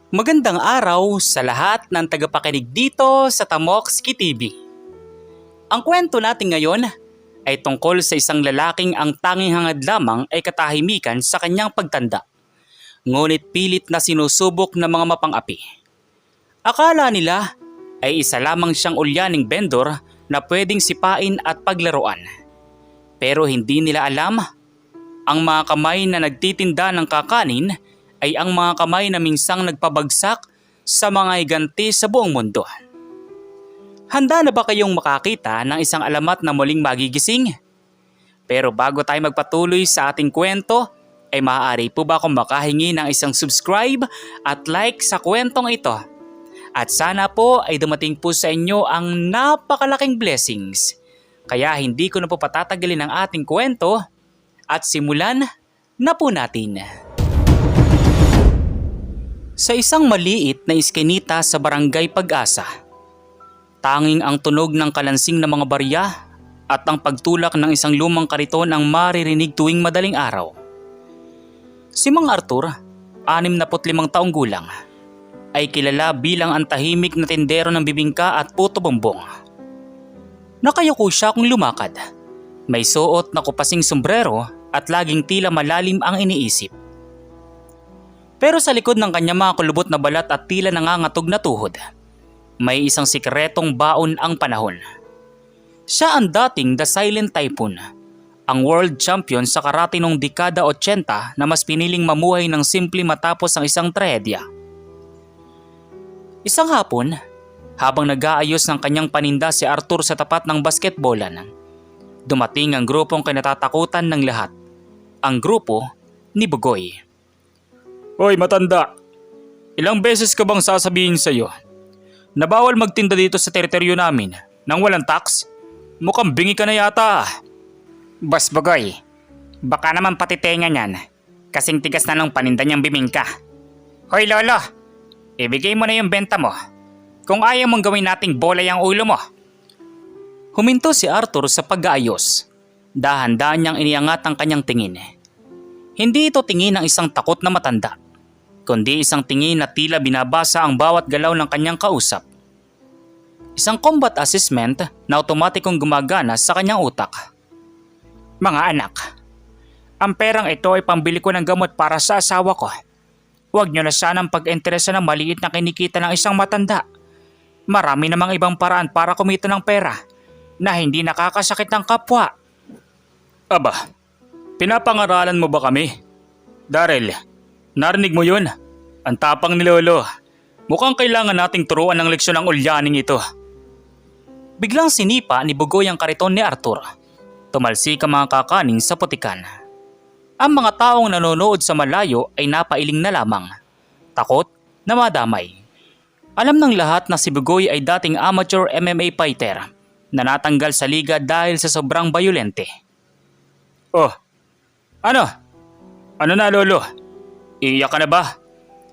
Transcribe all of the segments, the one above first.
Magandang araw sa lahat ng tagapakinig dito sa Tamokski TV. Ang kwento natin ngayon ay tungkol sa isang lalaking ang tanging hangad lamang ay katahimikan sa kanyang pagtanda. Ngunit pilit na sinusubok ng mga mapang-api. Akala nila ay isa lamang siyang ulyaning vendor na pwedeng sipain at paglaruan. Pero hindi nila alam, ang mga kamay na nagtitinda ng kakanin ay ang mga kamay na minsang nagpabagsak sa mga higanti sa buong mundo. Handa na ba kayong makakita ng isang alamat na muling magigising? Pero bago tayo magpatuloy sa ating kwento, ay maaari po ba akong makahingi ng isang subscribe at like sa kwentong ito? At sana po ay dumating po sa inyo ang napakalaking blessings. Kaya hindi ko na po patatagalin ang ating kwento at simulan na po natin. Sa isang maliit na iskinita sa Barangay Pag-asa, tanging ang tunog ng kalansing ng mga barya at ang pagtulak ng isang lumang kariton ang maririnig tuwing madaling araw. Si Mang Arthur, 65 taong gulang, ay kilala bilang ang tahimik na tindero ng bibingka at puto bumbong. Nakayuko siya kung lumakad. May suot na kupasing sombrero at laging tila malalim ang iniisip. Pero sa likod ng kanya mga kulubot na balat at tila nangangatog na tuhod, may isang sikretong baon ang panahon. Siya ang dating The Silent Typhoon, ang world champion sa karate noong dekada 80 na mas piniling mamuhay ng simple matapos ang isang trahedya. Isang hapon, habang nag-aayos ng kanyang paninda si Arthur sa tapat ng basketballan, dumating ang grupong kinatatakutan ng lahat, ang grupo ni Bugoy. Hoy matanda, ilang beses ka bang sasabihin sa'yo na bawal magtinda dito sa teritoryo namin nang walang tax? Mukhang bingi ka na yata. Boss Bugoy, baka naman pati tenga niyan, kasing tigas na ng paninda niyang bimingka. Hoy lolo, ibigay mo na yung benta mo kung ayaw mong gawin nating bola yung ulo mo. Huminto si Arthur sa pag-aayos. Dahan-dahan niyang iniangat ang kanyang tingin. Hindi ito tingin ng isang takot na matanda, kundi isang tingin na tila binabasa ang bawat galaw ng kanyang kausap. Isang combat assessment na otomatikong gumagana sa kanyang utak. Mga anak, ang perang ito ay pambili ko ng gamot para sa asawa ko. Huwag niyo na sanang pag-interesa ng maliit na kinikita ng isang matanda. Marami namang ibang paraan para kumita ng pera na hindi nakakasakit ng kapwa. Aba, pinapangaralan mo ba kami? Darrell, narinig mo yun? Ang tapang ni Lolo. Mukhang kailangan nating turuan ng leksyon ng ulyaning ito. Biglang sinipa ni Bugoy ang kariton ni Arthur. Tumalsik ang mga kakaning sa putikan. Ang mga taong nanonood sa malayo ay napailing na lamang. Takot na madamay. Alam ng lahat na si Bugoy ay dating amateur MMA fighter na natanggal sa liga dahil sa sobrang bayolente. Oh, ano? Ano na lolo? Iiyak ka na ba?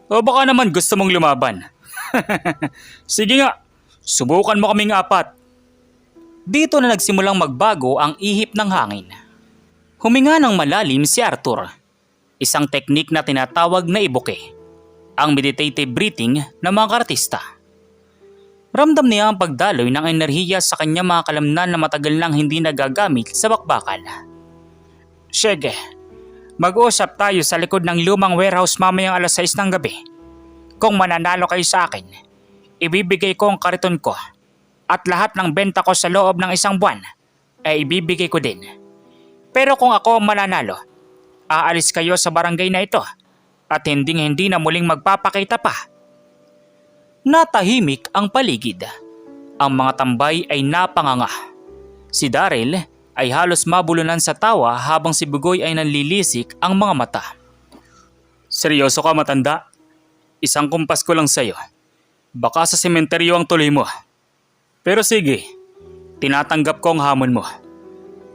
O baka naman gusto mong lumaban? Sige nga, subukan mo kaming apat. Dito na nagsimulang magbago ang ihip ng hangin. Huminga ng malalim si Arthur. Isang teknik na tinatawag na ibuke. Ang meditative breathing ng mga kartista. Ramdam niya ang pagdaloy ng enerhiya sa kanyang mga kalamnan na matagal nang hindi nagagamit sa bakbakan. Sige, mag-usap tayo sa likod ng lumang warehouse mamayang 6:00 ng gabi. Kung mananalo kayo sa akin, ibibigay ko ang kariton ko at lahat ng benta ko sa loob ng 1 buwan ay ibibigay ko din. Pero kung ako ang mananalo, aalis kayo sa barangay na ito at hindi na muling magpapakita pa. Natahimik ang paligid. Ang mga tambay ay napanganga. Si Darrell ay halos mabulunan sa tawa habang si Bugoy ay nanlilisik ang mga mata. Seryoso ka matanda? Isang kumpas ko lang sa'yo. Baka sa sementeryo ang tuloy mo. Pero sige, tinatanggap ko ang hamon mo.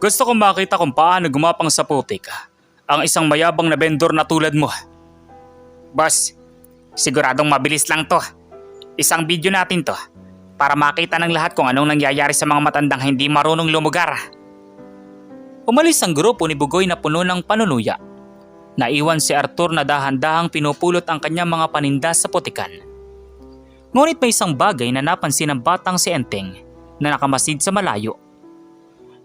Gusto kong makita kung paano gumapang sa putik ang isang mayabang na vendor na tulad mo. Boss, siguradong mabilis lang to. Isang video natin to para makita ng lahat kung anong nangyayari sa mga matandang hindi marunong lumugar. Umalis ang grupo ni Bugoy na puno ng panunuya. Naiwan si Arthur na dahan-dahang pinupulot ang kanyang mga paninda sa putikan. Ngunit may isang bagay na napansin ng batang si Enteng na nakamasid sa malayo.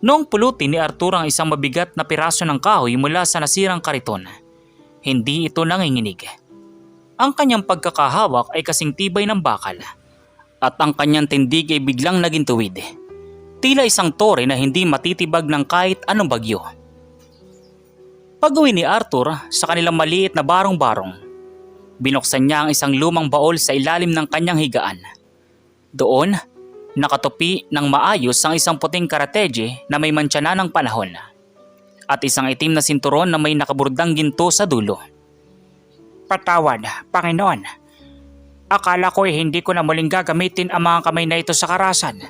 Noong pulutin ni Arthur ang isang mabigat na piraso ng kahoy mula sa nasirang kariton, hindi ito nanginginig. Ang kanyang pagkakahawak ay kasing tibay ng bakal at ang kanyang tindig ay biglang naging tuwid. Tila isang tore na hindi matitibag ng kahit anong bagyo. Pag-uwi ni Arthur sa kanilang maliit na barong-barong, binuksan niya ang isang lumang baol sa ilalim ng kanyang higaan. Doon, nakatupi ng maayos ang isang puting karateje na may mantsa na ng panahon at isang itim na sinturon na may nakaburdang ginto sa dulo. Patawad, Panginoon. Akala ko hindi ko na muling gagamitin ang mga kamay na ito sa karasan.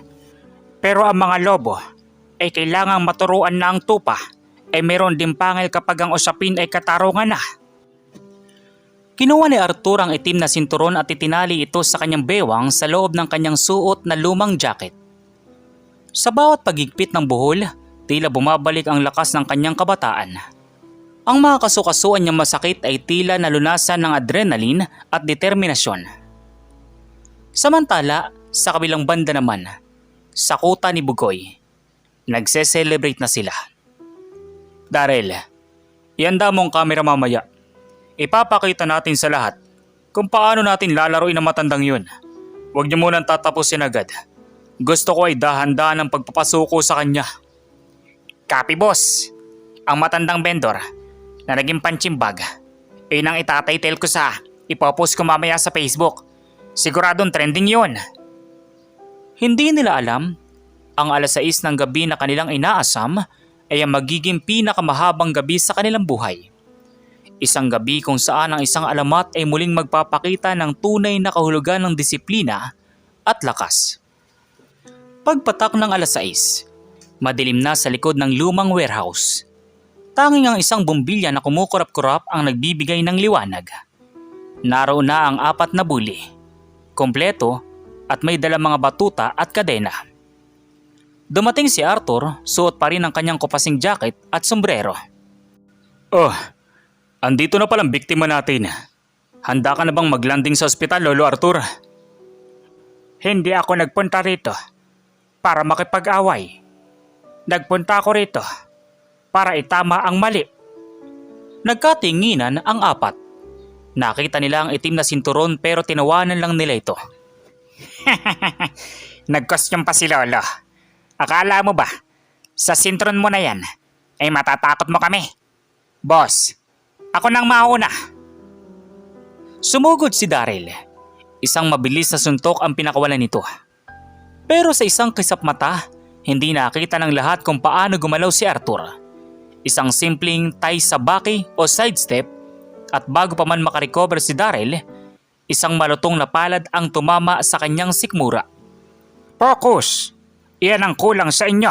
Pero ang mga lobo ay kailangang maturuan na ang tupa ay meron din pangil kapag ang usapin ay katarungan na. Kinuha ni Arthur ang itim na sinturon at itinali ito sa kanyang bewang sa loob ng kanyang suot na lumang jacket. Sa bawat pagigpit ng buhol, tila bumabalik ang lakas ng kanyang kabataan. Ang mga kasukasuan niyang masakit ay tila nalunasan ng adrenaline at determinasyon. Samantala, sa kabilang banda naman, sa kuta ni Bugoy, nagse-celebrate na sila. Darrell, ihanda mong kamera mamaya. Ipapakita natin sa lahat kung paano natin lalaroin ang matandang yun. Huwag niyo munang tatapusin agad. Gusto ko ay dahan-dahan ang pagpapasuko sa kanya. Copy, boss. Ang matandang vendor na naging panchimbag ay nang itatitle ko sa ipopost ko mamaya sa Facebook. Siguradong trending yun. Hindi nila alam, ang 6:00 ng gabi na kanilang inaasam ay ang magiging pinakamahabang gabi sa kanilang buhay. Isang gabi kung saan ang isang alamat ay muling magpapakita ng tunay na kahulugan ng disiplina at lakas. Pagpatak ng 6:00, madilim na sa likod ng lumang warehouse. Tanging ang isang bumbilya na kumukurap-kurap ang nagbibigay ng liwanag. Naroon na ang 4 na bully, kompleto at may dalang mga batuta at kadena. Dumating si Arthur, suot pa rin ang kanyang kupasing jacket at sombrero. Oh, andito na palang biktima natin. Handa ka na bang maglanding sa ospital, Lolo Arthur? Hindi ako nagpunta rito para makipag-away. Nagpunta ako rito para itama ang mali. Nagkatinginan ang 4. Nakita nila ang itim na sinturon pero tinawanan lang nila ito. Nagkostyum pa si Lolo. Akala mo ba, sa sinturon mo na yan, ay matatakot mo kami? Boss, ako nang mauna. Sumugod si Darrell. Isang mabilis na suntok ang pinakawalan nito. Pero sa isang kisap mata, hindi nakita ng lahat kung paano gumalaw si Arthur. Isang simpleng tay sa baki o sidestep at bago pa man makarecover si Darrell, isang malutong na palad ang tumama sa kanyang sikmura. Focus! Iyan ang kulang sa inyo.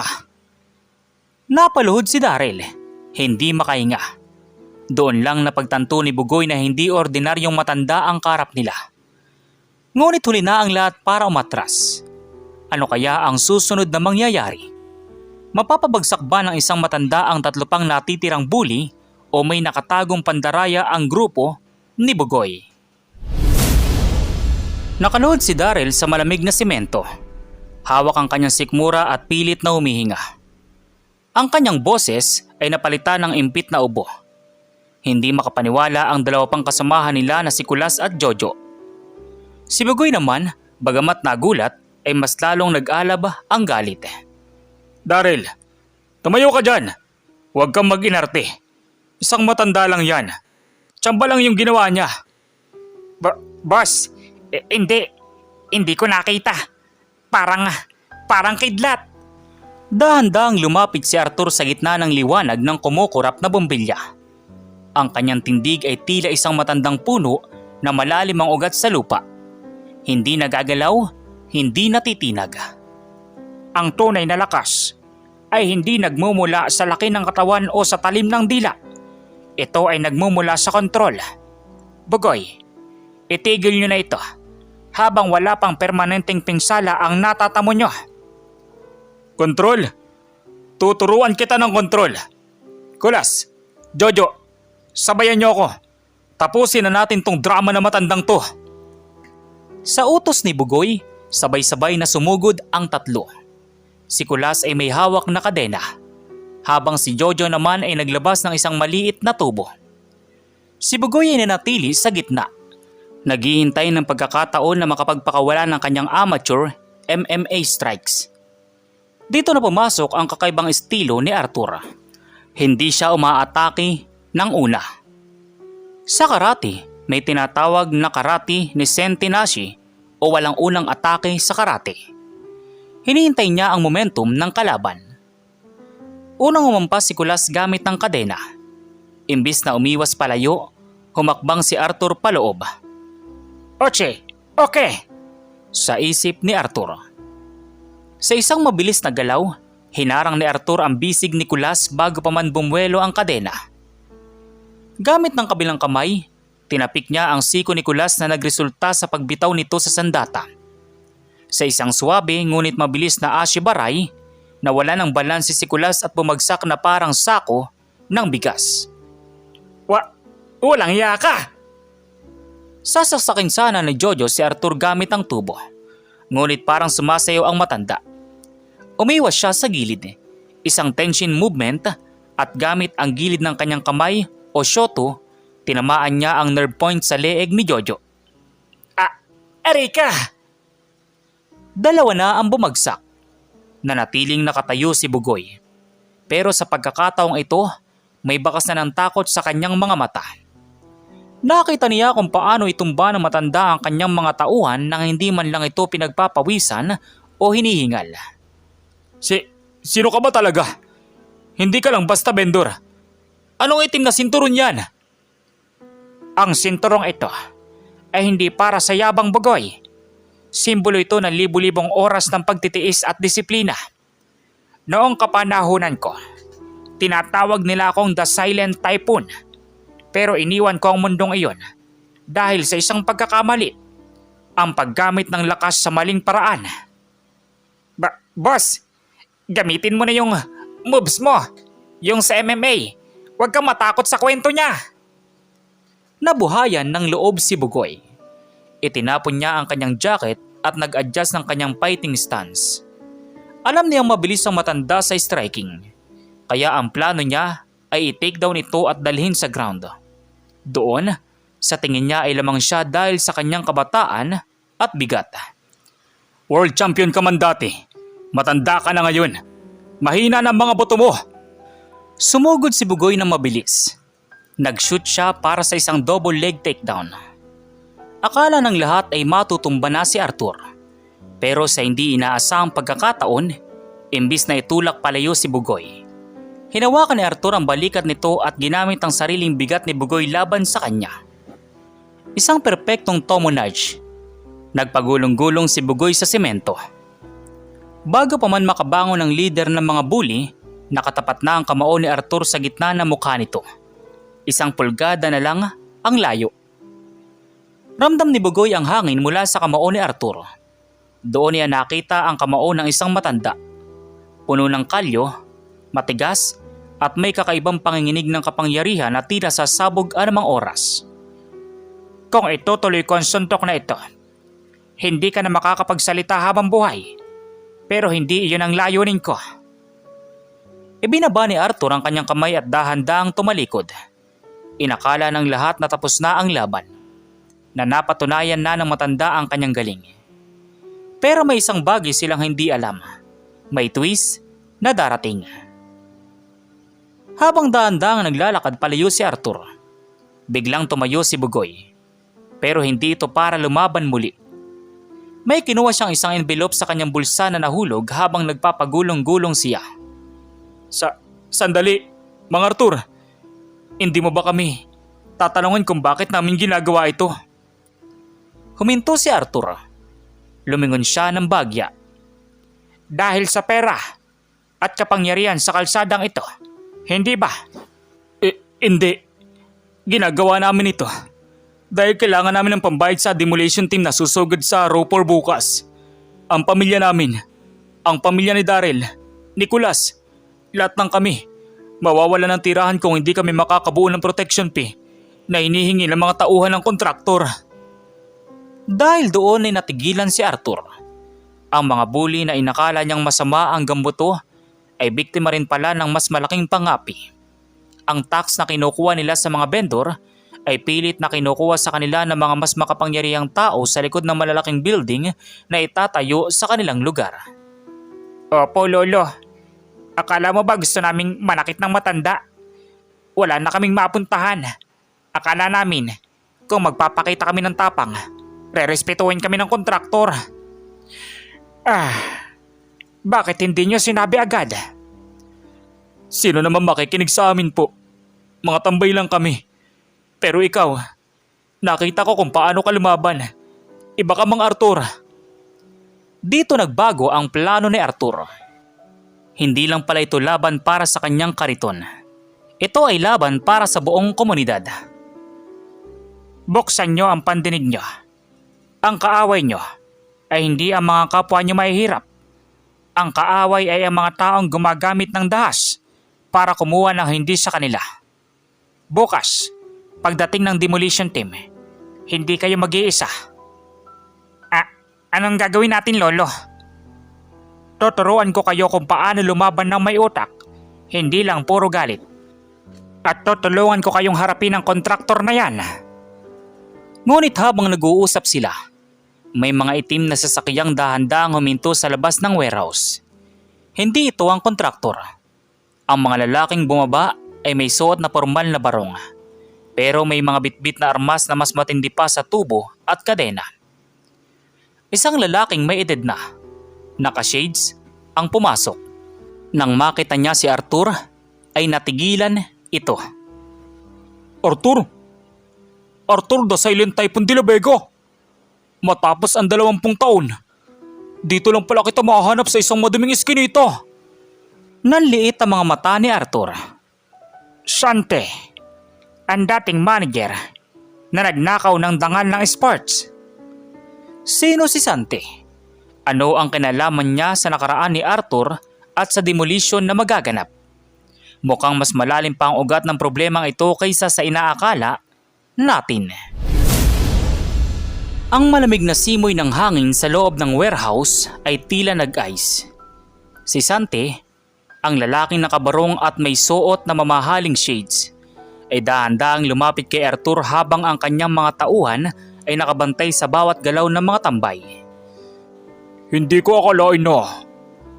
Napaluhod si Darrell, hindi makahinga. Doon lang napagtanto ni Bugoy na hindi ordinaryong matanda ang karap nila. Ngunit huli na ang lahat para umatras. Ano kaya ang susunod na mangyayari? Mapapabagsak ba ng isang matanda ang 3 pang natitirang bully o may nakatagong pandaraya ang grupo ni Bugoy? Nakaluhod si Darrell sa malamig na simento. Hawak ang kanyang sikmura at pilit na humihinga. Ang kanyang boses ay napalitan ng impit na ubo. Hindi makapaniwala ang 2 pang kasamahan nila na si Kulas at Jojo. Si Bugoy naman, bagamat nagulat, ay mas lalong nag-alab ang galit. Darrell, tumayo ka dyan. Huwag kang mag-inarte. Isang matanda lang yan. Tsamba lang yung ginawa niya. Boss, hindi ko nakita. Parang kidlat. Dahan-dahang lumapit si Arthur sa gitna ng liwanag ng kumukurap na bombilya. Ang kanyang tindig ay tila isang matandang puno na malalim ang ugat sa lupa. Hindi nagagalaw, hindi natitinag. Ang tunay na lakas ay hindi nagmumula sa laki ng katawan o sa talim ng dila. Ito ay nagmumula sa kontrol. Bugoy, itigil nyo na ito habang wala pang permanenteng pinsala ang natatamo nyo. Kontrol? Tuturuan kita ng kontrol. Kulas, Jojo, sabayan niyo ako. Tapusin na natin tong drama na matandang to. Sa utos ni Bugoy, sabay-sabay na sumugod ang tatlo. Si Kulas ay may hawak na kadena, habang si Jojo naman ay naglabas ng isang maliit na tubo. Si Bugoy ay nanatili sa gitna, naghihintay ng pagkakataon na makapagpakawala ng kanyang amateur MMA strikes. Dito na pumasok ang kakaibang estilo ni Arthur. Hindi siya umaatake ng una. Sa karate, may tinatawag na karate ni Sentinashi o walang unang atake sa karate. Hinihintay niya ang momentum ng kalaban. Unang humampas si Kulas gamit ng kadena. Imbis na umiwas palayo, humakbang si Arthur paloob. Oche, okay, sa isip ni Arthur. Sa isang mabilis na galaw, hinarang ni Arthur ang bisig ni Kulas bago pa man bumuelo ang kadena. Gamit ng kabilang kamay, tinapik niya ang siko ni Kulas na nagresulta sa pagbitaw nito sa sandata. Sa isang suwabe ngunit mabilis na ashibaray, nawala ng balanse si Kulas at bumagsak na parang sako ng bigas. Walang iya ka! Sasaksakin sana ni Jojo si Arthur gamit ang tubo, ngunit parang sumasayaw ang matanda. Umiwas siya sa gilid, isang tension movement at gamit ang gilid ng kanyang kamay o shoto, tinamaan niya ang nerve point sa leeg ni Jojo. Erika! Dalawa na ang bumagsak. Nanatiling nakatayo si Bugoy. Pero sa pagkakataong ito, may bakas na ng takot sa kanyang mga mata. Nakita niya kung paano itumba ng matanda ang kanyang mga tauhan nang hindi man lang ito pinagpapawisan o hinihingal. Sino ka ba talaga? Hindi ka lang basta vendor. Anong itim na sinturon yan? Ang sinturong ito ay hindi para sa yabang, Bugoy. Simbolo ito ng libu-libong oras ng pagtitiis at disiplina. Noong kapanahunan ko, tinatawag nila akong The Silent Typhoon. Pero iniwan ko ang mundong iyon dahil sa isang pagkakamali, ang paggamit ng lakas sa maling paraan. Boss, gamitin mo na yung moves mo, yung sa MMA. Huwag kang matakot sa kwento niya. Nabuhayan ng loob si Bugoy. Itinapon niya ang kanyang jacket at nag-adjust ng kanyang fighting stance. Alam niyang mabilis ang matanda sa striking, kaya ang plano niya ay i-take down ito at dalhin sa ground. Doon, sa tingin niya ay lamang siya dahil sa kanyang kabataan at bigat. World champion ka man dati. Matanda ka na ngayon. Mahina ng mga buto mo. Sumugod si Bugoy ng mabilis. Nag-shoot siya para sa isang double leg takedown. Akala ng lahat ay matutumba na si Arthur. Pero sa hindi inaasahang pagkakataon, imbis na itulak palayo si Bugoy, hinawakan ni Arthur ang balikat nito at ginamit ang sariling bigat ni Bugoy laban sa kanya. Isang perpektong tomonage. Nagpagulong-gulong si Bugoy sa semento. Bago pa man makabangon ang leader ng mga bully, nakatapat na ang kamao ni Arthur sa gitna ng mukha nito. Isang pulgada na lang ang layo. Ramdam ni Bugoy ang hangin mula sa kamao ni Arthur. Doon niya nakita ang kamao ng isang matanda. Puno ng kalyo, matigas, at may kakaibang panginginig ng kapangyarihan na tila sasabog anumang oras. Kung itutuloy ko ang suntok na ito, hindi ka na makakapagsalita habang buhay. Pero hindi iyon ang layunin ko. Ibinaba ni Arthur ang kanyang kamay at dahan-dahang tumalikod. Inakala ng lahat na tapos na ang laban, na napatunayan na ng matanda ang kanyang galing. Pero may isang bagay silang hindi alam. May twist na darating. Habang dahan-dahang naglalakad palayo si Arthur, biglang tumayo si Bugoy. Pero hindi ito para lumaban muli. May kinuha siyang isang envelope sa kanyang bulsa na nahulog habang nagpapagulong-gulong siya. Sandali, Mang Arthur. Hindi mo ba kami tatanungin kung bakit namin ginagawa ito? Huminto si Arthur. Lumingon siya ng bagya. Dahil sa pera at kapangyarihan sa kalsadang ito, hindi ba? Hindi. Ginagawa namin ito dahil kailangan namin ng pambayad sa demolition team na susugod sa Roper bukas. Ang pamilya namin, ang pamilya ni Daryl, Nicolas, lahat ng kami Mawawala ng tirahan kung hindi kami makakabuo ng protection fee na hinihingi ng mga tauhan ng kontraktor. Dahil doon ay natigilan si Arthur. Ang mga bully na inakala niyang masama ang gambuto ay biktima rin pala ng mas malaking pangapi. Ang tax na kinukuha nila sa mga vendor ay pilit na kinukuha sa kanila ng mga mas makapangyarihang tao sa likod ng malalaking building na itatayo sa kanilang lugar. Opo, Lolo. Akala mo ba gusto naming manakit ng matanda? Wala na kaming mapuntahan. Akala namin kung magpapakita kami ng tapang, rerespetuhin kami ng kontraktor. Bakit hindi nyo sinabi agad? Sino naman makikinig sa amin po? Mga tambay lang kami. Pero ikaw, nakita ko kung paano ka lumaban. Iba ka, Mang Arthur. Dito nagbago ang plano ni Arthur. Hindi lang pala ito laban para sa kanyang kariton. Ito ay laban para sa buong komunidad. Buksan nyo ang pandinig nyo. Ang kaaway nyo ay hindi ang mga kapwa nyo mahihirap. Ang kaaway ay ang mga taong gumagamit ng dahas para kumuha ng hindi sa kanila. Bukas, pagdating ng demolition team, hindi kayo mag-iisa. Anong gagawin natin, Lolo? Tuturuan ko kayo kung paano lumaban ng may utak, hindi lang puro galit. At tutulungan ko kayong harapin ang kontraktor na yan. Ngunit habang nag-uusap sila, may mga itim na sasakyang dahan-dahang huminto sa labas ng warehouse. Hindi ito ang kontraktor. Ang mga lalaking bumaba ay may suot na formal na barong. Pero may mga bitbit na armas na mas matindi pa sa tubo at kadena. Isang lalaking may edad na, naka-shades, ang pumasok. Nang makita niya si Arthur, ay natigilan ito. Arthur? Arthur the Silent Typhoon de la Vega. Matapos ang 20 taon, dito lang pala kita mahanap sa isang maduming iskinita. Nanliit ang mga mata ni Arthur. Sante, ang dating manager na nagnakaw ng dangal ng sports. Sino si Sante? Ano ang kinalaman niya sa nakaraan ni Arthur at sa demolition na magaganap? Mukhang mas malalim pa ang ugat ng problemang ito kaysa sa inaakala natin. Ang malamig na simoy ng hangin sa loob ng warehouse ay tila nag-ice. Si Sante, ang lalaking nakabarong at may suot na mamahaling shades, ay dahan-dahang lumapit kay Arthur habang ang kanyang mga tauhan ay nakabantay sa bawat galaw ng mga tambay. Hindi ko akalain na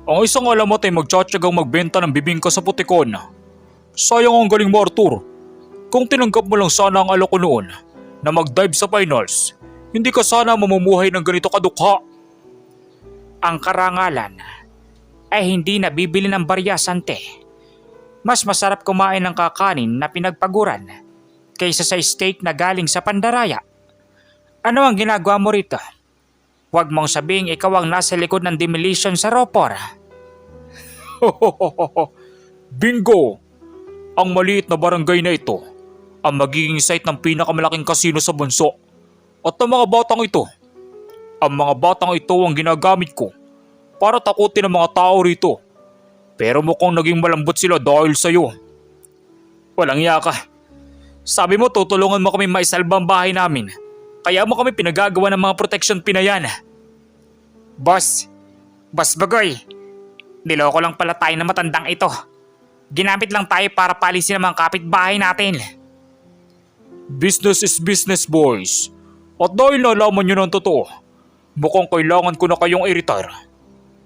ang isang alamat ay magtsatsagang magbenta ng bibingka sa putikon. Sayang ang galing mo, Arthur. Kung tinanggap mo lang sana ang alok ko noon na mag-dive sa finals, hindi ka sana mamumuhay ng ganito kadukha. Ang karangalan ay hindi nabibili ng barya, Sante. Mas masarap kumain ng kakanin na pinagpaguran kaysa sa steak na galing sa pandaraya. Ano ang ginagawa mo rito? Huwag mong sabihing ikaw ang nasa likod ng demolition sa Ropor. Bingo! Ang maliit na barangay na ito ang magiging site ng pinakamalaking kasino sa bansa. At ang mga batang ito ang ginagamit ko para takutin ang mga tao rito. Pero mukhang naging malambot sila dahil sa'yo. Walang iya ka. Sabi mo tutulungan mo kami maisalba ang bahay namin. Kaya mo kami pinagagawa ng mga protection pinayan. Boss Bagoy, niloko lang pala tayo na matandang ito. Ginamit lang tayo para palisin ang mga kapitbahay natin. Business is business, boys. At dahil nalaman nyo ng totoo, mukhang kailangan ko na kayong i-retire.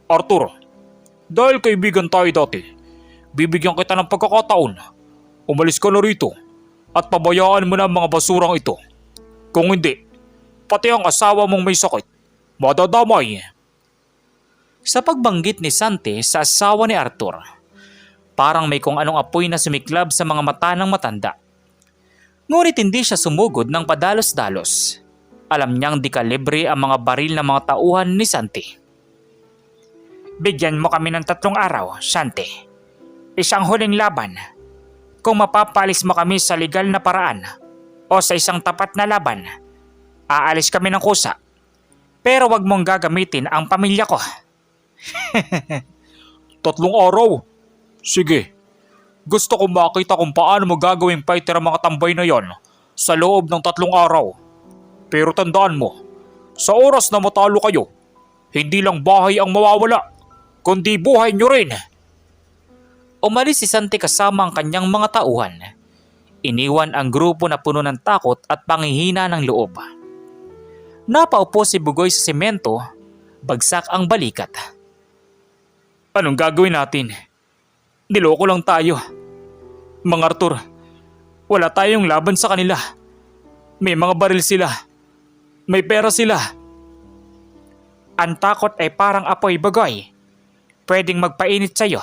Arthur, dahil kaibigan tayo dati, bibigyan kita ng pagkakataon. Umalis ka na rito at pabayaan mo na ang mga basurang ito. Kung hindi, pati ang asawa mong may sakit, madadamay. Sa pagbanggit ni Sante sa asawa ni Arthur, parang may kung anong apoy na sumiklab sa mga mata ng matanda. Ngunit hindi siya sumugod ng padalos-dalos. Alam niyang di kalibre ang mga baril ng mga tauhan ni Sante. Bigyan mo kami ng 3 araw, Sante. Isang huling laban. Kung mapapalis mo kami sa legal na paraan o sa isang tapat na laban, aalis kami ng kusa. Pero wag mong gagamitin ang pamilya ko. 3 araw? Sige. Gusto kong makita kung paano mo gagawing fighter ang mga tambay na yon sa loob ng 3 araw. Pero tandaan mo, sa oras na matalo kayo, hindi lang bahay ang mawawala, kundi buhay nyo rin. Umalis si Sante kasama ang kanyang mga tauhan. Iniwan ang grupo na puno ng takot at panghihina ng loob. Napaupo si Bugoy sa semento, bagsak ang balikat. Anong gagawin natin? Niloko lang tayo. Mang Arthur, wala tayong laban sa kanila. May mga baril sila. May pera sila. Ang takot ay parang apoy, Bugoy. Pwedeng magpainit sa'yo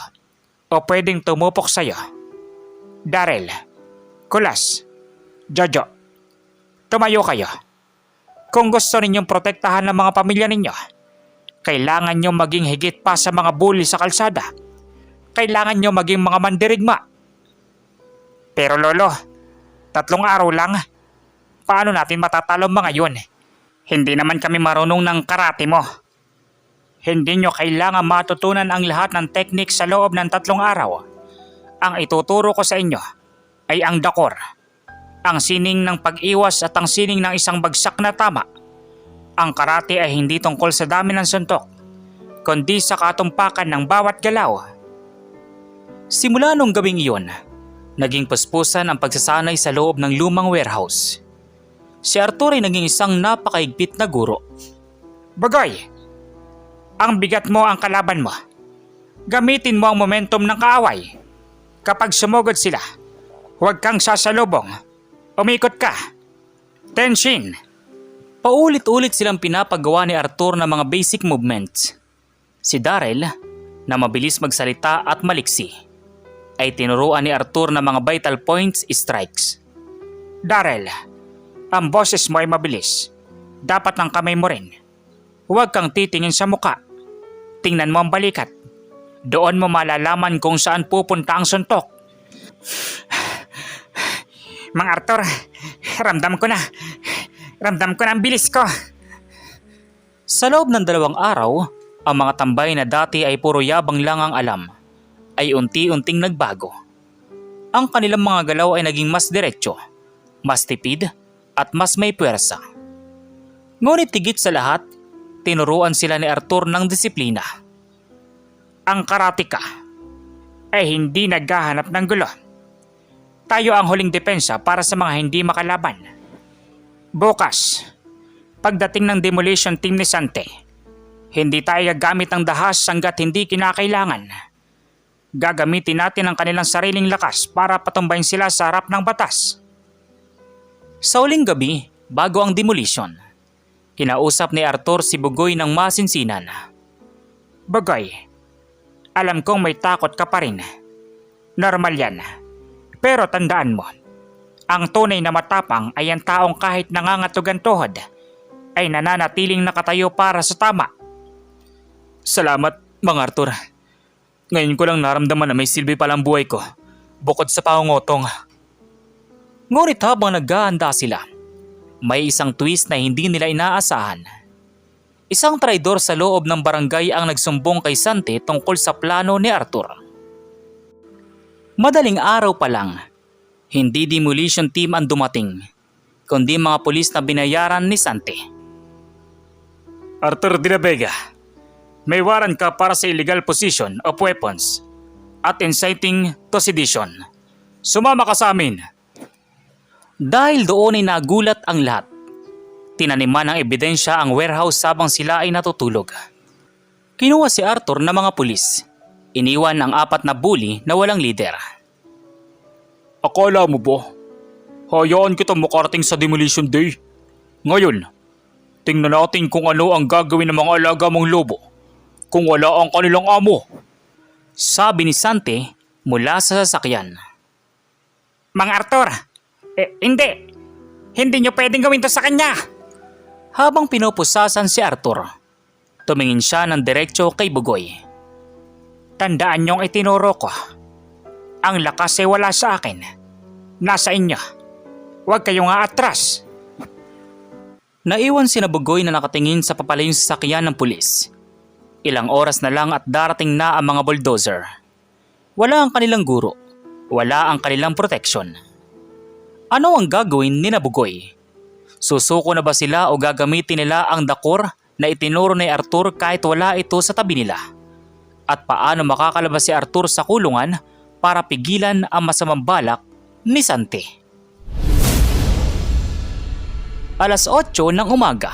o pwedeng tumupok sa'yo. Daryl, Kulas, Jojo, tumayo kayo. Kung gusto ninyong protektahan ng mga pamilya ninyo, kailangan nyo maging higit pa sa mga bully sa kalsada. Kailangan nyo maging mga mandirigma. Pero lolo, 3 araw lang. Paano natin matatalo mga yun? Hindi naman kami marunong ng karate mo. Hindi nyo kailangan matutunan ang lahat ng teknik sa loob ng 3 araw. Ang ituturo ko sa inyo ay ang dakor, ang sining ng pag-iwas at ang sining ng isang bagsak na tama. Ang karate ay hindi tungkol sa dami ng suntok, kundi sa katumpakan ng bawat galaw. Simula nung gabing iyon, naging puspusan ang pagsasanay sa loob ng lumang warehouse. Si Arthur ay naging isang napakaigpit na guro. Bagay, ang bigat mo ang kalaban mo. Gamitin mo ang momentum ng kaaway. Kapag sumugod sila, huwag kang sasalubong. Umikot ka. Tenshin. Paulit-ulit silang pinapagawa ni Arthur ng mga basic movements. Si Daryl, na mabilis magsalita at maliksi, ay tinuruan ni Arthur ng mga vital points strikes. Daryl, ang boses mo ay mabilis. Dapat ang kamay mo rin. Huwag kang titingin sa muka. Tingnan mo ang balikat. Doon mo malalaman kung saan pupunta ang suntok. Mang Arthur, ramdam ko na. Ramdam ko na ang bilis ko. Sa loob ng 2 araw, ang mga tambay na dati ay puro yabang lang ang alam, ay unti-unting nagbago. Ang kanilang mga galaw ay naging mas diretso, mas tipid, at mas may puwersa. Ngunit higit sa lahat, tinuruan sila ni Arthur ng disiplina. Ang karateka ay hindi naghahanap ng gulo. Tayo ang huling depensa para sa mga hindi makalaban. Bukas, pagdating ng demolition team ni Sante, hindi tayo gagamit ng dahas hanggat hindi kinakailangan. Gagamitin natin ang kanilang sariling lakas para patumbayin sila sa harap ng batas. Sa huling gabi, bago ang demolition, kinausap ni Arthur si Bugoy ng masinsinan. Bugoy, alam kong may takot ka pa rin. Normal yan. Pero tandaan mo, ang tunay na matapang ay ang taong kahit nangangatugan tuhod, ay nananatiling nakatayo para sa tama. Salamat, Mang Arthur. Ngayon ko lang naramdaman na may silbi palang buhay ko, bukod sa pangungutong. Ngunit habang naghahanda sila, may isang twist na hindi nila inaasahan. Isang traidor sa loob ng barangay ang nagsumbong kay Sante tungkol sa plano ni Arthur. Madaling araw pa lang, hindi demolition team ang dumating, kundi mga pulis na binayaran ni Sante. Arthur de la Vega, may warrant ka para sa illegal possession of weapons at inciting to sedition. Sumama ka sa amin. Dahil doon ay nagulat ang lahat. Tinaniman ng ebidensya ang warehouse habang sila ay natutulog. Kinuha si Arthur ng mga pulis. Iniwan ang 4 na bully na walang leader. Akala mo ba? Hayaan kita makarating sa demolition day. Ngayon, tingnan natin kung ano ang gagawin ng mga alaga mong lobo kung wala ang kanilang amo. Sabi ni Sante mula sa sasakyan. Mang Arthur, hindi. Hindi niyo pwedeng gawin to sa kanya. Habang pinupusasan si Arthur, tumingin siya ng diretsyo kay Bugoy. Tandaan niyong itinuro ko. Ang lakas ay wala sa akin. Nasa inyo. Huwag kayong aatras. Naiwan si Bugoy na nakatingin sa papalayong sasakyan ng pulis. Ilang oras na lang at darating na ang mga bulldozer. Wala ang kanilang guro. wala ang kanilang proteksyon. Ano ang gagawin ni Bugoy? Susuko na ba sila o gagamitin nila ang dakor na itinuro ni Arthur kahit wala ito sa tabi nila? At paano makakalabas si Arthur sa kulungan para pigilan ang masamang balak ni Sante? Alas 8 ng umaga.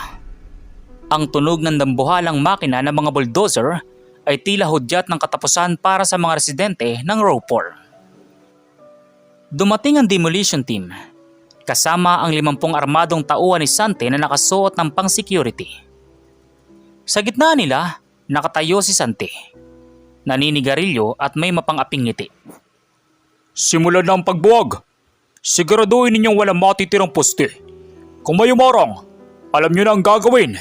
Ang tunog ng dambuhalang makina ng mga bulldozer ay tila hudyat ng katapusan para sa mga residente ng Row 4. Dumating ang demolition team, kasama ang 50 armadong tauhan ni Sante na nakasuot ng pang-security. Sa gitna nila, nakatayo si Sante, naninigarilyo at may mapang-aping ngiti. Simulan na ang pagbuwag. Siguraduhin ninyong walang matitirang poste. Kung may umarang, alam niyo na ang gagawin.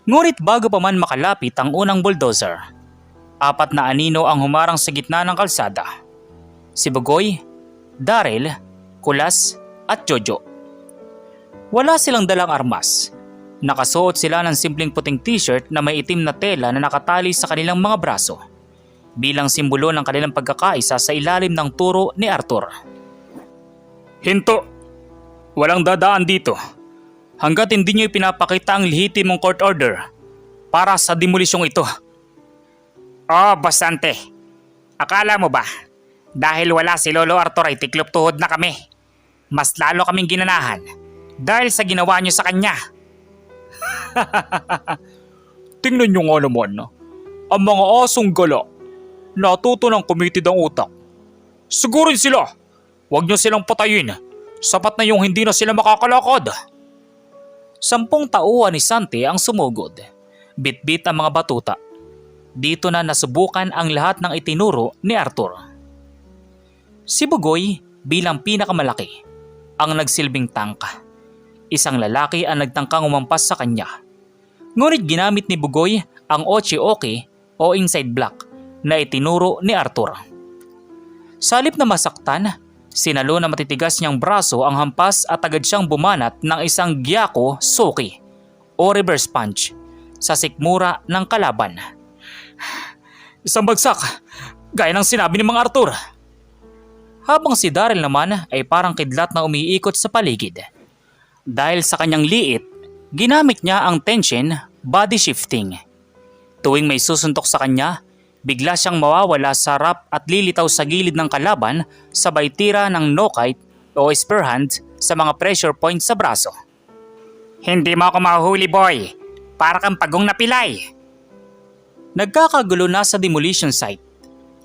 Ngunit bago pa man makalapit ang unang bulldozer, 4 na anino ang humarang sa gitna ng kalsada. Si Bugoy, Daryl, Kulas at Jojo. Wala silang dalang armas. Nakasuot sila ng simpleng puting t-shirt na may itim na tela na nakatali sa kanilang mga braso, bilang simbolo ng kanilang pagkakaisa sa ilalim ng turo ni Arthur. Hinto! Walang dadaan dito hanggat hindi niyo ipinapakita ang lehitimong court order para sa demolisyong ito. Oh, Boss Sante. Akala mo ba, dahil wala si Lolo Arthur ay tiklop tuhod na kami? Mas lalo kaming ginanahan dahil sa ginawa niyo sa kanya. Tingnan niyo nga naman, ang mga asong gala, natuto ng kumitid ang utak. Sigurin sila, huwag niyo silang patayin. Sapat na yung hindi na sila makakalakad. 10 tauhan ni Sante ang sumugod. Bit-bit ang mga batuta. Dito na nasubukan ang lahat ng itinuro ni Arthur. Si Bugoy bilang pinakamalaki ang nagsilbing tangka. Isang lalaki ang nagtangkang umampas sa kanya. Ngunit ginamit ni Bugoy ang oche-oke o inside block na itinuro ni Arthur. Sa halip na masaktan, sinalo na matitigas niyang braso ang hampas at agad siyang bumanat ng isang gyako soki o reverse punch sa sikmura ng kalaban. Isang bagsak, gaya ng sinabi ni Mang Arthur. Habang si Daryl naman ay parang kidlat na umiikot sa paligid. Dahil sa kanyang liit, ginamit niya ang tension body shifting. Tuwing may susuntok sa kanya, bigla siyang mawawala sa harap at lilitaw sa gilid ng kalaban sabay tira ng no-kite o spear hand sa mga pressure points sa braso. Hindi mo ako mahuhuli, boy. Para kang pagong napilay. Nagkakagulo na sa demolition site.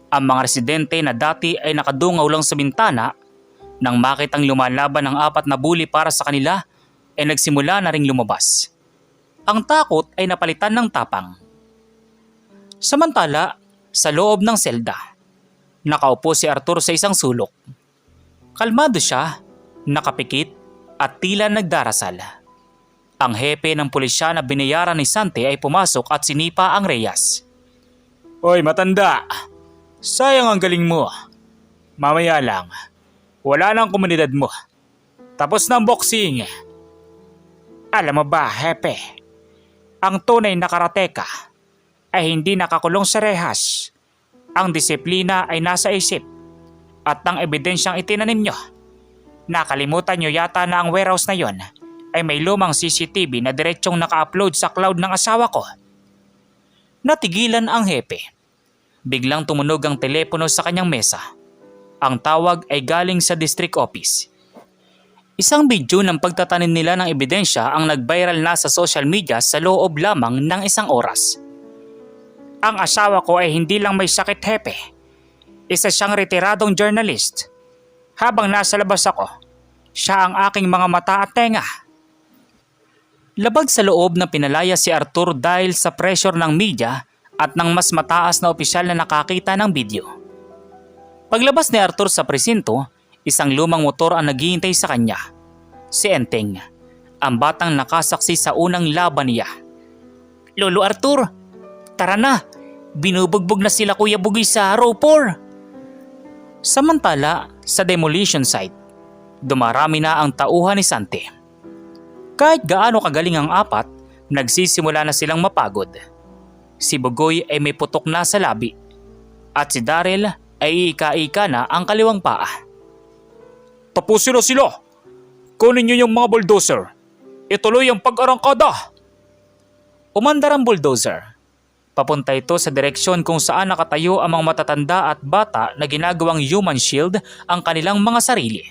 Ang mga residente na dati ay nakadungaw lang sa bintana, nang makitang lumalaban ng 4 na bully para sa kanila, ay nagsimula na ring lumabas. Ang takot ay napalitan ng tapang. Samantala, sa loob ng selda, nakaupo si Arthur sa isang sulok. Kalmado siya, nakapikit at tila nagdarasal. Ang hepe ng pulisya na binayaran ni Sante ay pumasok at sinipa ang reyas. Hoy matanda, sayang ang galing mo. Mamaya lang, wala na ang komunidad mo. Tapos na ang boxing. Alam mo ba, hepe, ang tunay na karateka ay hindi nakakulong sa rehas. Ang disiplina ay nasa isip at ang ebidensyang itinanim nyo. Nakalimutan nyo yata na ang warehouse na yon ay may lumang CCTV na diretsyong naka-upload sa cloud ng asawa ko. Natigilan ang hepe. Biglang tumunog ang telepono sa kanyang mesa. Ang tawag ay galing sa district office. Isang video ng pagtatanim nila ng ebidensya ang nag-viral na sa social media sa loob lamang ng 1 oras. Ang asawa ko ay hindi lang may sakit, hepe. Isa siyang retiradong journalist. Habang nasa labas ako, siya ang aking mga mata at tenga. Labag sa loob na pinalaya si Arthur dahil sa pressure ng media at ng mas mataas na opisyal na nakakita ng video. Paglabas ni Arthur sa presinto, isang lumang motor ang naghihintay sa kanya. Si Enteng, ang batang nakasaksi sa unang laban niya. Lolo Arthur, tara na, binubugbog na sila Kuya Bugoy sa Row 4. Samantala, sa demolition site, dumarami na ang tauhan ni Sante. Kahit gaano kagaling ang 4, nagsisimula na silang mapagod. Si Bugoy ay may putok na sa labi at si Daryl ay ika-ika na ang kaliwang paa. Tapusin na sila! Kunin niyo yung mga bulldozer! Ituloy ang pag-arangkada! Umandar ang bulldozer. Papunta ito sa direksyon kung saan nakatayo ang mga matatanda at bata na ginagawang human shield ang kanilang mga sarili.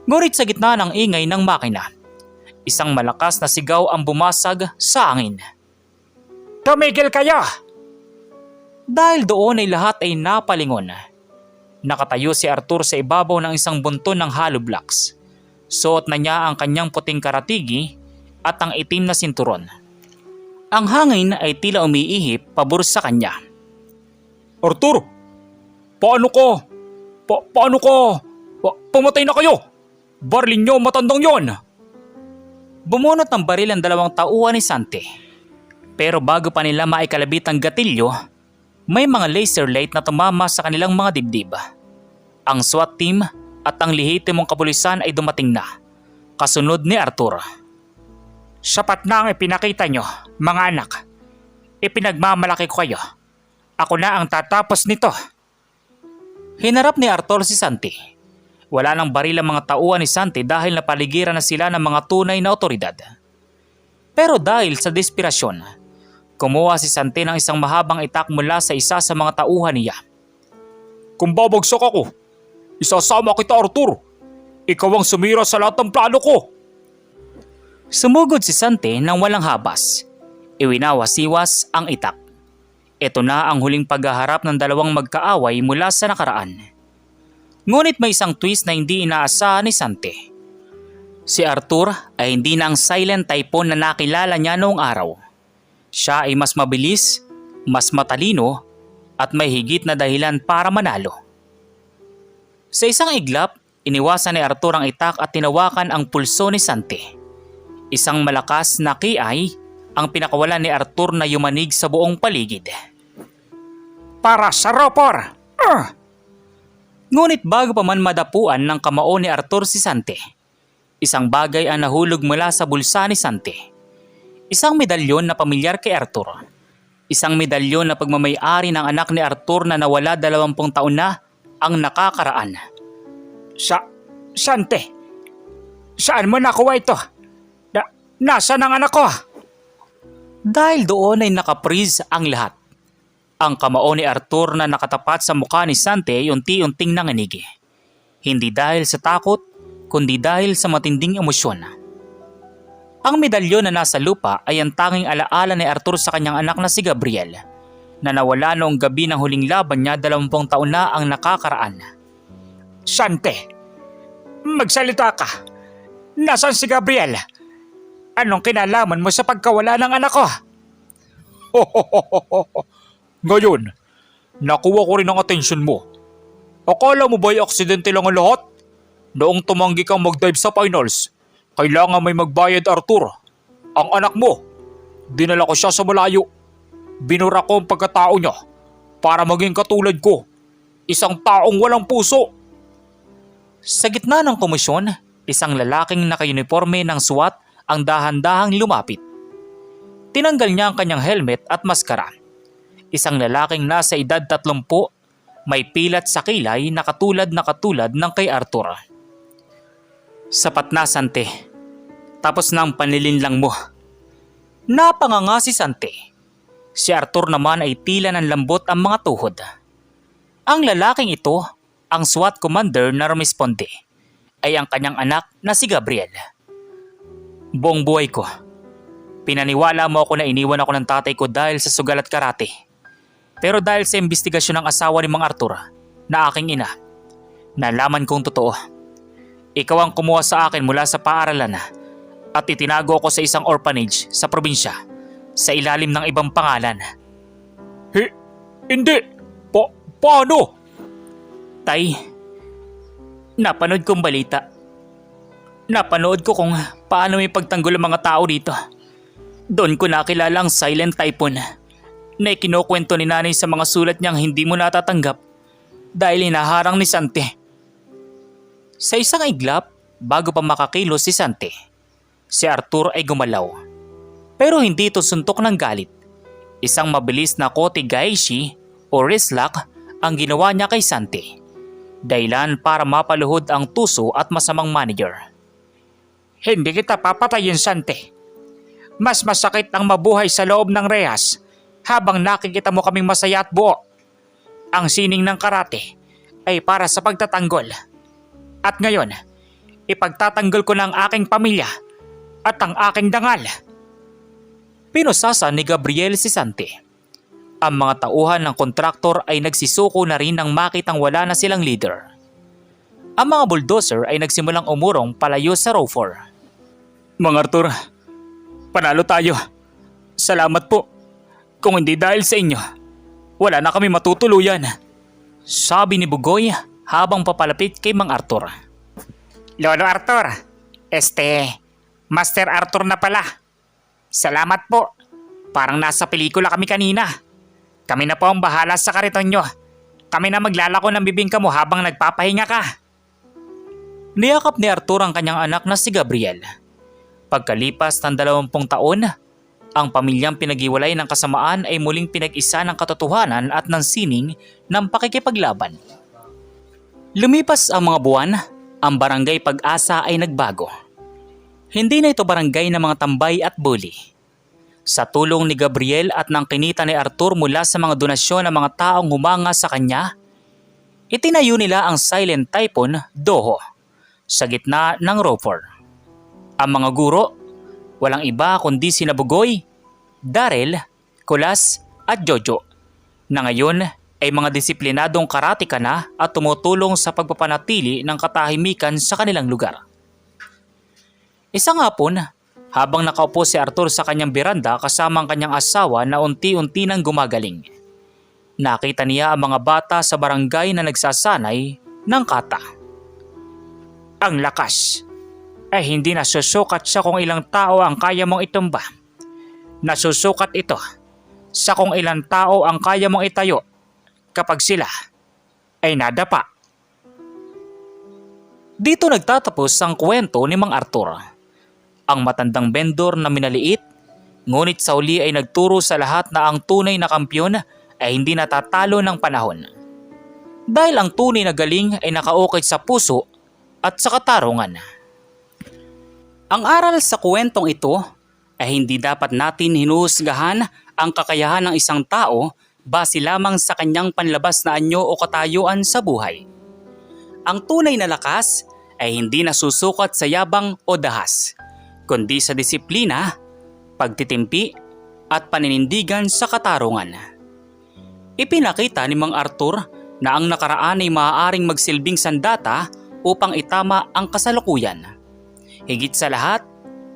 Ngunit sa gitna ng ingay ng makina, isang malakas na sigaw ang bumasag sa hangin. Tumigil kayo! Dahil doon ay lahat ay napalingon. Nakatayo si Arthur sa ibabaw ng isang bunton ng hollow blocks. Suot na niya ang kanyang puting karatigi at ang itim na sinturon. Ang hangin ay tila umiihip pabor sa kanya. Arthur! Paano ko? Pumatay na kayo! Barlin niyo matandang yon! Bumunot ng baril ang 2 tauhan ni Sante. Pero bago pa nila maikalabit ang gatilyo, may mga laser light na tumama sa kanilang mga dibdib. Ang SWAT team at ang lehitimong kapulisan ay dumating na, kasunod ni Arthur. Sapat na ang ipinakita nyo, mga anak. Ipinagmamalaki ko kayo. Ako na ang tatapos nito. Hinarap ni Arthur si Sante. Wala nang baril ang mga tauhan ni Sante dahil napaligiran na sila ng mga tunay na otoridad. Pero dahil sa desperasyon, kumuha si Sante ng isang mahabang itak mula sa isa sa mga tauhan niya. Kung babagsak ako, isasama kita, Arthur. Ikaw ang sumira sa lahat ng plano ko. Sumugod si Sante nang walang habas. Iwinawasiwas ang itak. Ito na ang huling paghaharap ng dalawang magkaaway mula sa nakaraan. Ngunit may isang twist na hindi inaasahan ni Sante. Si Arthur ay hindi na ang silent typhoon na nakilala niya noong araw. Siya ay mas mabilis, mas matalino, at may higit na dahilan para manalo. Sa isang iglap, iniwasan ni Arthur ang itak at tinawakan ang pulso ni Sante. Isang malakas na kiay ang pinakawalan ni Arthur na yumanig sa buong paligid. Para sa ropor! Ngunit bago pa man madapuan ng kamao ni Arthur si Sante, isang bagay ang nahulog mula sa bulsa ni Sante. Isang medalyon na pamilyar kay Arthur. Isang medalyon na pagmamay-ari ng anak ni Arthur na nawala 20 taon na ang nakakaraan. Sante, saan mo nakuha ito? Nasaan ang anak ko? Dahil doon ay nakapriz ang lahat. Ang kamao ni Arthur na nakatapat sa mukha ni Sante ay unti-unting nanginigi. Hindi dahil sa takot, kundi dahil sa matinding emosyon. Ang medalyon na nasa lupa ay ang tanging alaala ni Arthur sa kanyang anak na si Gabriel, na nawala noong gabi ng huling laban niya 20 taon na ang nakakaraan. Sante, magsalita ka. Nasaan si Gabriel? Anong kinalaman mo sa pagkawala ng anak ko? Ngayon, nakuha ko rin ang atensyon mo. Akala mo ba'y aksidente lang ang lahat? Noong tumanggi kang mag-dive sa finals, kailangan may magbayad, Arthur. Ang anak mo, dinala ko siya sa malayo. Binura ko ang pagkatao niya para maging katulad ko. Isang taong walang puso. Sa gitna ng komisyon, isang lalaking naka-uniforme ng SWAT ang dahan-dahang lumapit. Tinanggal niya ang kanyang helmet at maskara. Isang lalaking nasa edad 30, may pilat sa kilay na katulad ng kay Arthur. Sapat na, Sante. Tapos na ang panlilinlang mo. Napanganga si Sante. Si Arthur naman ay tila ng lambot ang mga tuhod. Ang lalaking ito, ang SWAT commander na rumisponde, ay ang kanyang anak na si Gabriel. Buong buhay ko, pinaniwala mo ako na iniwan ako ng tatay ko dahil sa sugal at karate. Pero dahil sa investigasyon ng asawa ni Mang Arthur, na aking ina, nalaman kong totoo. Ikaw ang kumuha sa akin mula sa paaralan at itinago ako sa isang orphanage sa probinsya sa ilalim ng ibang pangalan. Hindi! Paano? Tay, napanood kong balita. Napanood ko kung paano may pagtanggol ang mga tao dito. Doon ko nakilala ang silent typhoon na ikinukwento ni nanay sa mga sulat niyang hindi mo natatanggap dahil hinaharang ni Sante. Sa isang iglap, bago pa makakilos si Sante, si Arthur ay gumalaw. Pero hindi ito suntok ng galit. Isang mabilis na kote gaishi o wrist lock ang ginawa niya kay Santi. Dahilan para mapaluhod ang tuso at masamang manager. Hindi kita papatayin, Santi. Mas masakit ang mabuhay sa loob ng rehas habang nakikita mo kaming masaya at buo. Ang sining ng karate ay para sa pagtatanggol. At ngayon, ipagtatanggol ko ng aking pamilya at ang aking dangal. Pinusasa ni Gabriel si Santi. Ang mga tauhan ng kontraktor ay nagsisuko na rin nang makitang wala na silang leader. Ang mga bulldozer ay nagsimulang umurong palayo sa RAW4. Mang Arthur, panalo tayo. Salamat po. Kung hindi dahil sa inyo, wala na kami matutuluyan. Sabi ni Bugoy habang papalapit kay Mang Arthur. Lolo Arthur, Master Arthur na pala. Salamat po. Parang nasa pelikula kami kanina. Kami na po ang bahala sa kariton nyo. Kami na maglalako ng bibingka mo habang nagpapahinga ka. Niyakap ni Arthur ang kanyang anak na si Gabriel. Pagkalipas ng 20 taon, ang pamilyang pinag-iwalay ng kasamaan ay muling pinag-isa ng katotohanan at ng sining ng pakikipaglaban. Lumipas ang mga buwan, ang Barangay Pag-asa ay nagbago. Hindi na ito barangay ng mga tambay at bully. Sa tulong ni Gabriel at ng kinita ni Arthur mula sa mga donasyon ng mga taong humanga sa kanya, itinayo nila ang Silent Typhoon Doho sa gitna ng RAW4. Ang mga guro, walang iba kundi sina Bugoy, Darrell, Kulas at Jojo, na ngayon ay mga disiplinadong karateka na at tumutulong sa pagpapanatili ng katahimikan sa kanilang lugar. Isang hapon, habang nakaupo si Arthur sa kanyang beranda kasama ang kanyang asawa na unti-unti nang gumagaling, nakita niya ang mga bata sa barangay na nagsasanay ng kata. Ang lakas ay hindi nasusukat sa kung ilang tao ang kaya mong itumba. Nasusukat ito sa kung ilang tao ang kaya mong itayo kapag sila ay nadapa. Dito nagtatapos ang kwento ni Mang Arthur. Ang matandang vendor na minaliit, ngunit sa uli ay nagturo sa lahat na ang tunay na kampyon ay hindi natatalo ng panahon. Dahil ang tunay na galing ay nakaukit sa puso at sa katarungan. Ang aral sa kwentong ito ay hindi dapat natin hinuhusgahan ang kakayahan ng isang tao base lamang sa kanyang panlabas na anyo o katayuan sa buhay. Ang tunay na lakas ay hindi nasusukat sa yabang o dahas, kundi sa disiplina, pagtitimpi at paninindigan sa katarungan. Ipinakita ni Mang Arthur na ang nakaraan ay maaaring magsilbing sandata upang itama ang kasalukuyan. Higit sa lahat,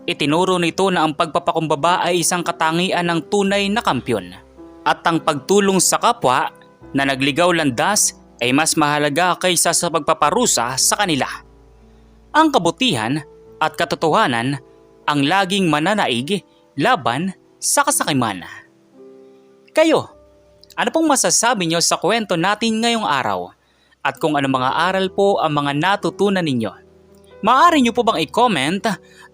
itinuro nito na ang pagpapakumbaba ay isang katangian ng tunay na kampyon at ang pagtulong sa kapwa na nagligaw landas ay mas mahalaga kaysa sa pagpaparusa sa kanila. Ang kabutihan at katotohanan ang laging mananaig laban sa kasakiman. Kayo, ano pong masasabi niyo sa kwento natin ngayong araw? At kung ano mga aral po ang mga natutunan ninyo? Maaari niyo po bang i-comment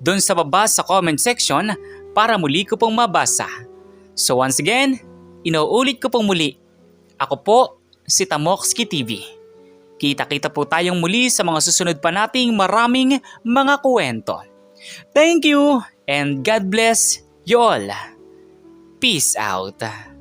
doon sa baba sa comment section para muli ko pong mabasa? So once again, inuulit ko pong muli. Ako po si Tamoxki TV. Kita-kita po tayong muli sa mga susunod pa nating maraming mga kwento. Thank you and God bless you all. Peace out.